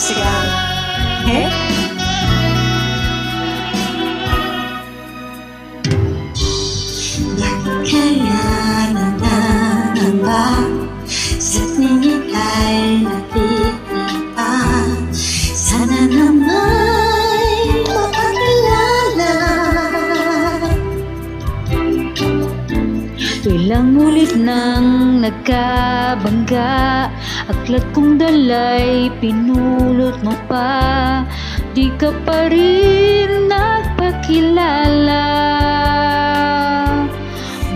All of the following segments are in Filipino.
Tagalog. Okay? Kaya nangangamba sa tingin ay nakikita. Sana nama'y makakilala. Ilang ulit nang nagkabangga, aklat kong dalay pinulot mo pa. Di ka pa rin nagpakilala.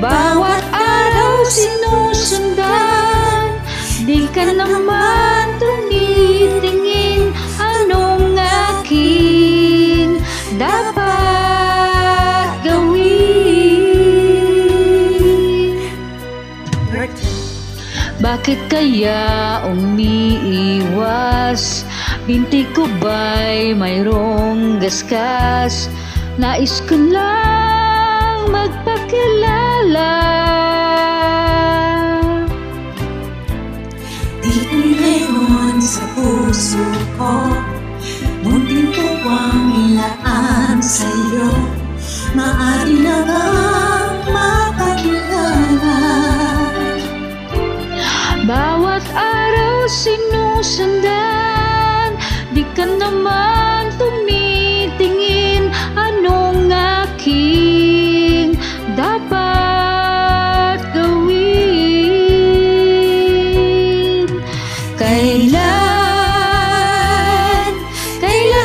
Bawat araw sinusundan, di ka naman tumitingin. Anong aking dapat gawin? Bakit kaya umiiwas? Binti ko ba'y mayroong gaskas? Nais ko lang magpakilala. Di ko ngayon sa puso ko, munting puwang ilaan sa'yo. Maaari na bang mapakilala? Bawat araw sinusundan, di ka naman tumitingin. Anong aking dapat gawin? Kailan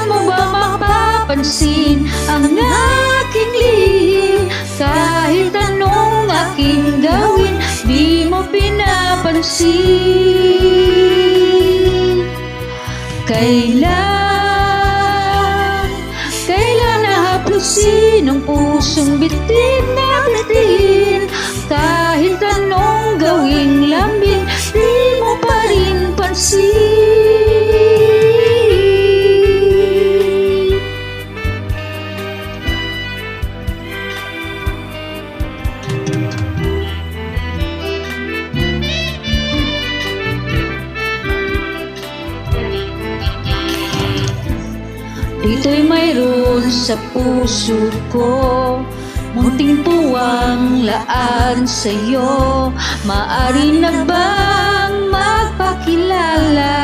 mo ba mapapansin ang aking lihim? Kahit anong aking gawin, di mo pinapansin. Kailan nahaplusin ang pusong bitin na bitin? Kahit anong gawing lambing, di mo pa rin pansin. Dito'y mayroon sa puso ko, munting puwang laan sa'yo. Maari na bang magpakilala?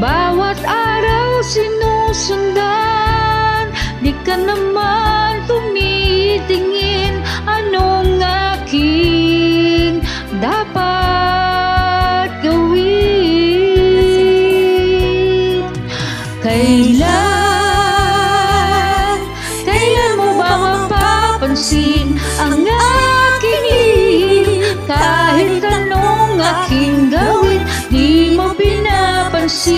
Bawat araw sinusundan, di ka naman tumitingin. Anong aking dapat gawin? Kailan mo ba mapapansin ang aking lihim? Kahit anong aking gawin, di mo pinapansin.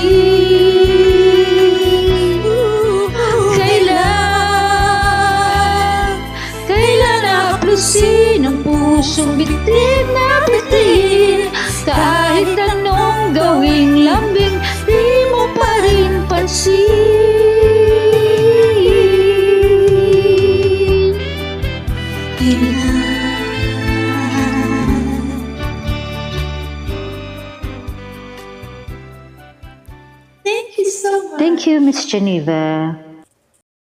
Kailan nahaplusin ang pusong bitin na bitin? Kahit anong gawing lambing, di mo pa rin pansin. Thank you so much. Thank you, Miss Geneva.